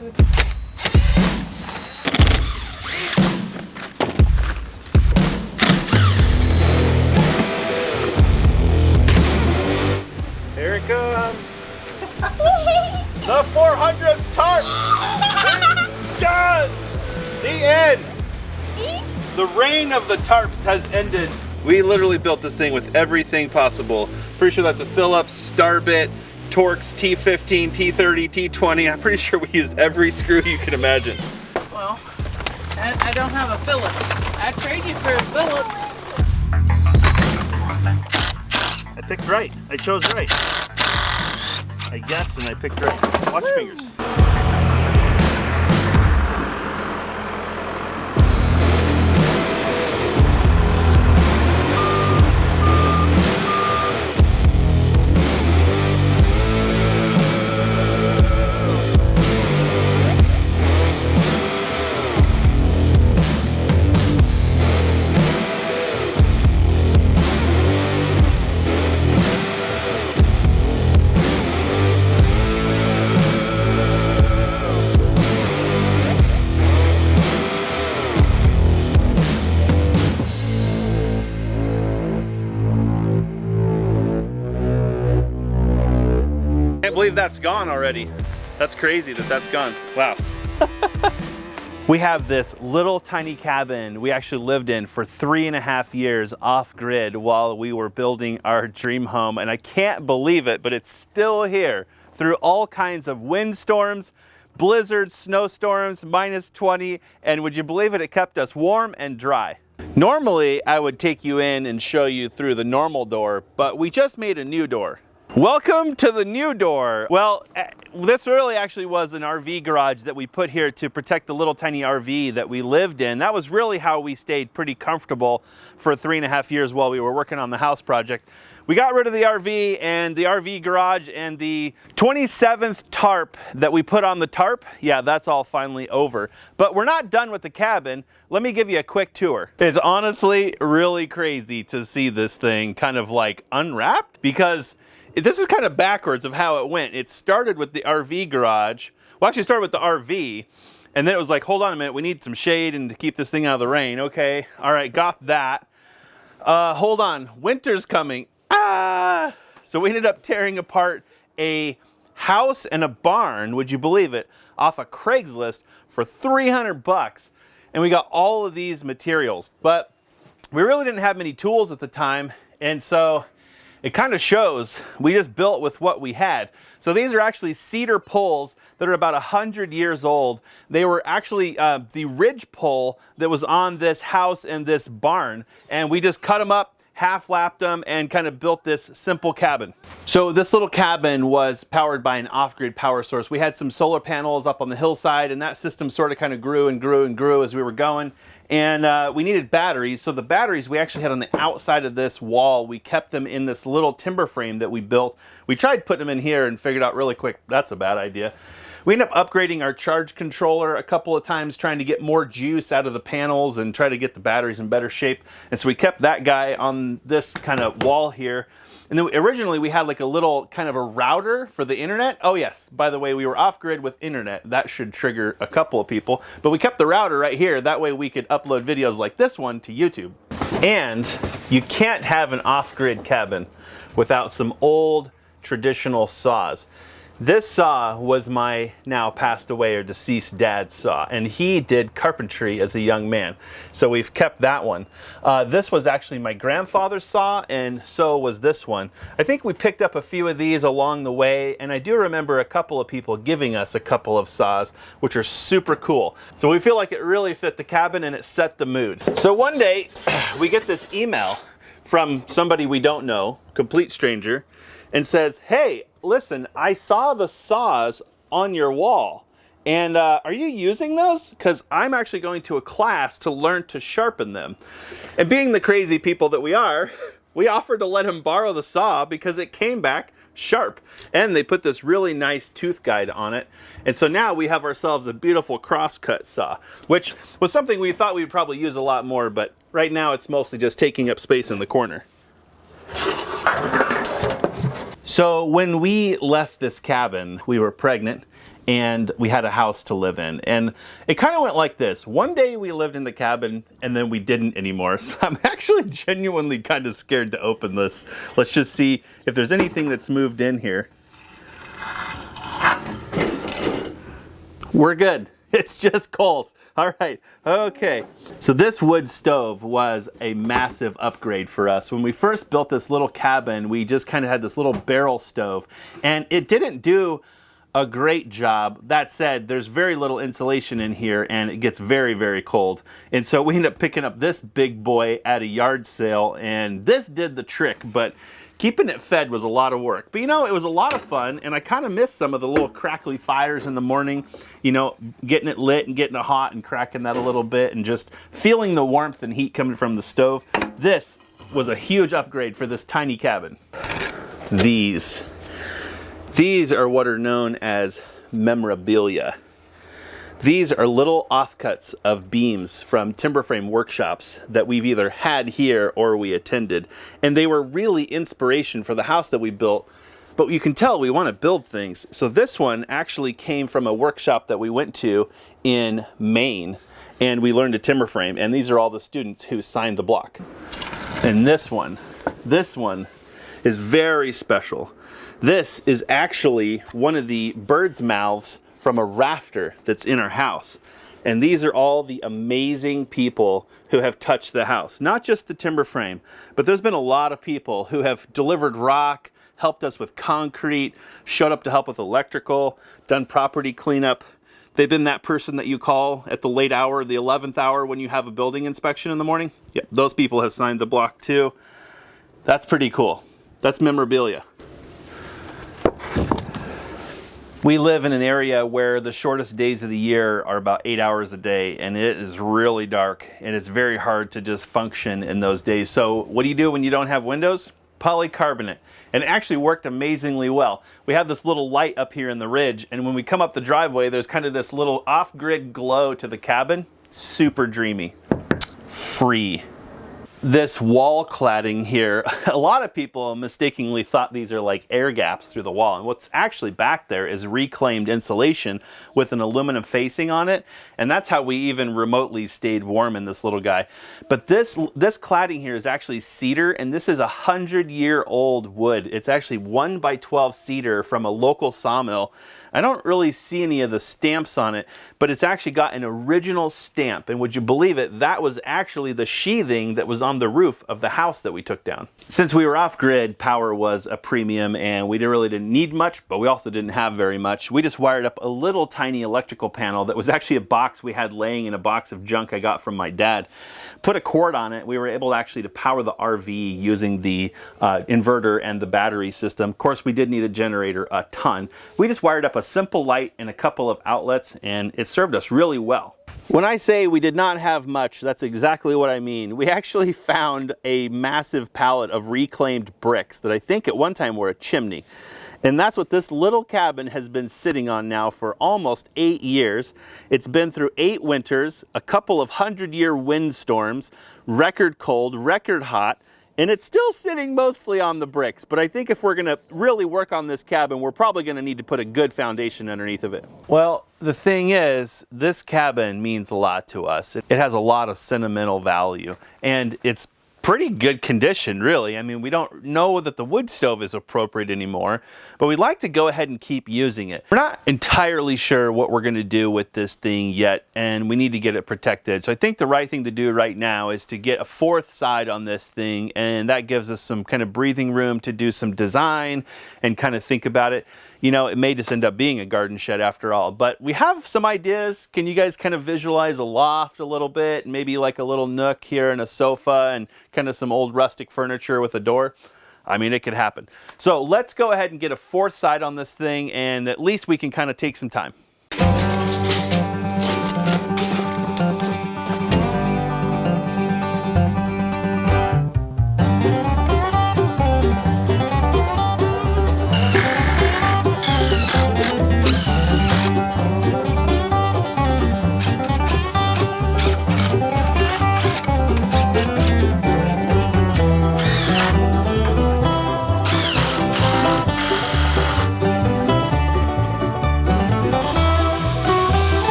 Here it comes. The 400th tarp. Done. The end. The reign of the tarps has ended. We literally built this thing with everything possible. Pretty sure that's a Phillips, Starbit, Torx, T15, T30, T20. I'm pretty sure we used every screw you can imagine. Well, I don't have a Phillips. I'd trade you for a Phillips. I picked right. I chose right. I guessed and I picked right. Watch fingers. I can't believe that's gone already. That's crazy that that's gone. Wow. We have this little tiny cabin we actually lived in for 3.5 years off grid while we were building our dream home. And I can't believe it, but it's still here through all kinds of windstorms, blizzards, snowstorms, -20. And would you believe it? It kept us warm and dry. Normally, I would take you in and show you through the normal door, but we just made a new door. Welcome to the new door. Well, this really actually was an RV garage that we put here to protect the little tiny RV that we lived in. That was really how we stayed pretty comfortable for 3.5 years while we were working on the house project. We got rid of the RV and the RV garage, and the 27th tarp that we put on the tarp, yeah, that's all finally over. But we're not done with the cabin. Let me give you a quick tour. It's honestly really crazy to see this thing kind of like unwrapped, because this is kind of backwards of how it went. It started with the RV garage. Well, actually started with the RV, and then it was like, hold on a minute, we need some shade and to keep this thing out of the rain. Okay, all right, got that. Hold on, winter's coming. Ah! So we ended up tearing apart a house and a barn, would you believe it, off of Craigslist for 300 bucks. And we got all of these materials, but we really didn't have many tools at the time, and so it kind of shows we just built with what we had. So these are actually cedar poles that are about 100 years old. They were actually the ridge pole that was on this house and this barn, and we just cut them up, half-lapped them, and kind of built this simple cabin. So this little cabin was powered by an off-grid power source. We had some solar panels up on the hillside, and that system sort of kind of grew and grew and grew as we were going. And we needed batteries, so the batteries we actually had on the outside of this wall. We kept them in this little timber frame that we built. We tried putting them in here and figured out really quick that's a bad idea. We ended up upgrading our charge controller a couple of times, trying to get more juice out of the panels and try to get the batteries in better shape. And so we kept that guy on this kind of wall here. And then originally we had like a little kind of a router for the internet. Oh yes, by the way, we were off grid with internet. That should trigger a couple of people. But we kept the router right here. That way we could upload videos like this one to YouTube. And you can't have an off-grid cabin without some old traditional saws. This saw was my now passed away or deceased dad's saw, and he did carpentry as a young man. So we've kept that one. This was actually my grandfather's saw, and so was this one. I think we picked up a few of these along the way, and I do remember a couple of people giving us a couple of saws, which are super cool. So we feel like it really fit the cabin and it set the mood. So one day we get this email from somebody we don't know, complete stranger, and says, hey, listen, I saw the saws on your wall, and are you using those? Because I'm actually going to a class to learn to sharpen them. And being the crazy people that we are, we offered to let him borrow the saw because it came back sharp. And they put this really nice tooth guide on it. And so now we have ourselves a beautiful crosscut saw, which was something we thought we'd probably use a lot more, but right now it's mostly just taking up space in the corner. So when we left this cabin, we were pregnant and we had a house to live in. And it kind of went like this. One day we lived in the cabin and then we didn't anymore. So I'm actually genuinely kind of scared to open this. Let's just see if there's anything that's moved in here. We're good. It's just coals. All right, okay. So this wood stove was a massive upgrade for us. When we first built this little cabin, we just kind of had this little barrel stove, and it didn't do a great job. That said, there's very little insulation in here, and it gets very, very cold. And so we ended up picking up this big boy at a yard sale, and this did the trick, but keeping it fed was a lot of work. But you know, it was a lot of fun, and I kind of missed some of the little crackly fires in the morning, you know, getting it lit and getting it hot and cracking that a little bit and just feeling the warmth and heat coming from the stove. This was a huge upgrade for this tiny cabin. These are what are known as memorabilia. These are little offcuts of beams from timber frame workshops that we've either had here or we attended. And they were really inspiration for the house that we built. But you can tell we want to build things. So this one actually came from a workshop that we went to in Maine. And we learned a timber frame. And these are all the students who signed the block. And this one is very special. This is actually one of the bird's mouths from a rafter that's in our house. And these are all the amazing people who have touched the house. Not just the timber frame, but there's been a lot of people who have delivered rock, helped us with concrete, showed up to help with electrical, done property cleanup. They've been that person that you call at the late hour, the 11th hour when you have a building inspection in the morning. Yep, those people have signed the block too. That's pretty cool. That's memorabilia. We live in an area where the shortest days of the year are about 8 hours a day, and it is really dark, and it's very hard to just function in those days. So what do you do when you don't have windows? Polycarbonate. And it actually worked amazingly well. We have this little light up here in the ridge, and when we come up the driveway, there's kind of this little off-grid glow to the cabin. Super dreamy. Free. This wall cladding here, a lot of people mistakenly thought these are like air gaps through the wall. And what's actually back there is reclaimed insulation with an aluminum facing on it. And that's how we even remotely stayed warm in this little guy. But this cladding here is actually cedar, and this is 100-year-old wood. It's actually 1x12 cedar from a local sawmill. I don't really see any of the stamps on it, but it's actually got an original stamp. And would you believe it, that was actually the sheathing that was on the roof of the house that we took down. Since we were off grid, power was a premium and we really didn't need much, but we also didn't have very much. We just wired up a little tiny electrical panel that was actually a box we had laying in a box of junk I got from my dad. Put a cord on it. We were able actually to power the RV using the inverter and the battery system. Of course, we did need a generator a ton. We just wired up a simple light and a couple of outlets, and it served us really well. When I say we did not have much, that's exactly what I mean. We actually found a massive pallet of reclaimed bricks that I think at one time were a chimney. And that's what this little cabin has been sitting on now for almost 8 years. It's been through 8 winters, a couple of 100-year windstorms, record cold, record hot, and it's still sitting mostly on the bricks. But I think if we're gonna really work on this cabin, we're probably gonna need to put a good foundation underneath of it. Well, the thing is, this cabin means a lot to us. It has a lot of sentimental value, and it's pretty good condition, really. I mean, we don't know that the wood stove is appropriate anymore, but we'd like to go ahead and keep using it. We're not entirely sure what we're gonna do with this thing yet, and we need to get it protected. So I think the right thing to do right now is to get a 4th side on this thing, and that gives us some kind of breathing room to do some design and kind of think about it. You know, it may just end up being a garden shed after all, but we have some ideas. Can you guys kind of visualize a loft a little bit, and maybe like a little nook here and a sofa and kind of some old rustic furniture with a door? I mean, it could happen. So let's go ahead and get a 4th side on this thing, and at least we can kind of take some time.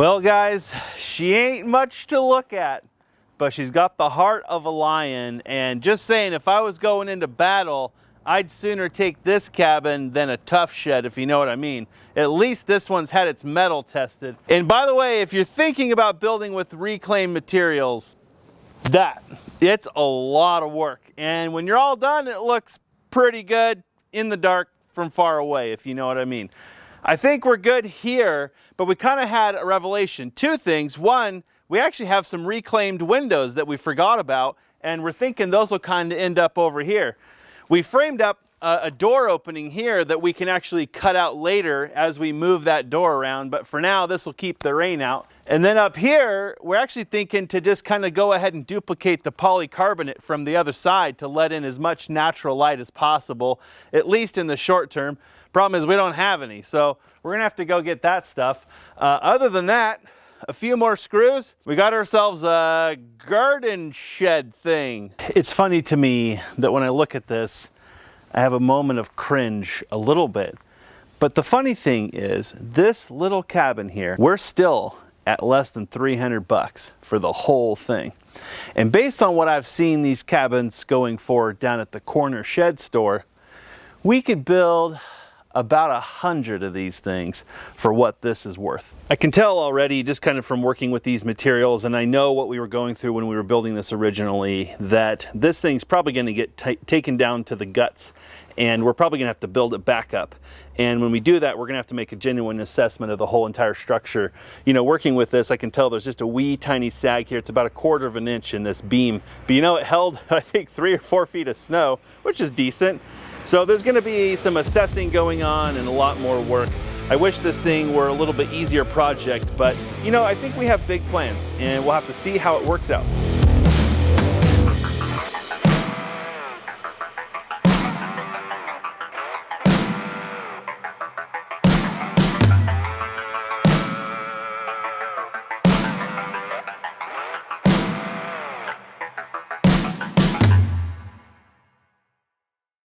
Well guys, she ain't much to look at, but she's got the heart of a lion, and just saying, if I was going into battle, I'd sooner take this cabin than a tough shed, if you know what I mean. At least this one's had its metal tested. And by the way, if you're thinking about building with reclaimed materials, it's a lot of work. And when you're all done, it looks pretty good in the dark from far away, if you know what I mean. I think we're good here, but we kind of had a revelation. Two things. One, we actually have some reclaimed windows that we forgot about, and we're thinking those will kind of end up over here. We framed up a door opening here that we can actually cut out later as we move that door around, but for now this will keep the rain out. And then up here, we're actually thinking to just kind of go ahead and duplicate the polycarbonate from the other side to let in as much natural light as possible, at least in the short term. Problem is we don't have any, so we're gonna have to go get that stuff. Other than that, a few more screws. We got ourselves a garden shed thing. It's funny to me that when I look at this, I have a moment of cringe a little bit. But the funny thing is, this little cabin here, we're still at less than 300 bucks for the whole thing. And based on what I've seen these cabins going for down at the corner shed store, we could build about 100 of these things for what this is worth. I can tell already just kind of from working with these materials, and I know what we were going through when we were building this originally, that this thing's probably going to get taken down to the guts, and we're probably going to have to build it back up. And when we do that, we're going to have to make a genuine assessment of the whole entire structure. You know, working with this, I can tell there's just a wee tiny sag here. It's about 1/4 of an inch in this beam, but you know, it held I think 3 or 4 feet of snow, which is decent. So there's going to be some assessing going on and a lot more work. I wish this thing were a little bit easier project, but you know, I think we have big plans and we'll have to see how it works out.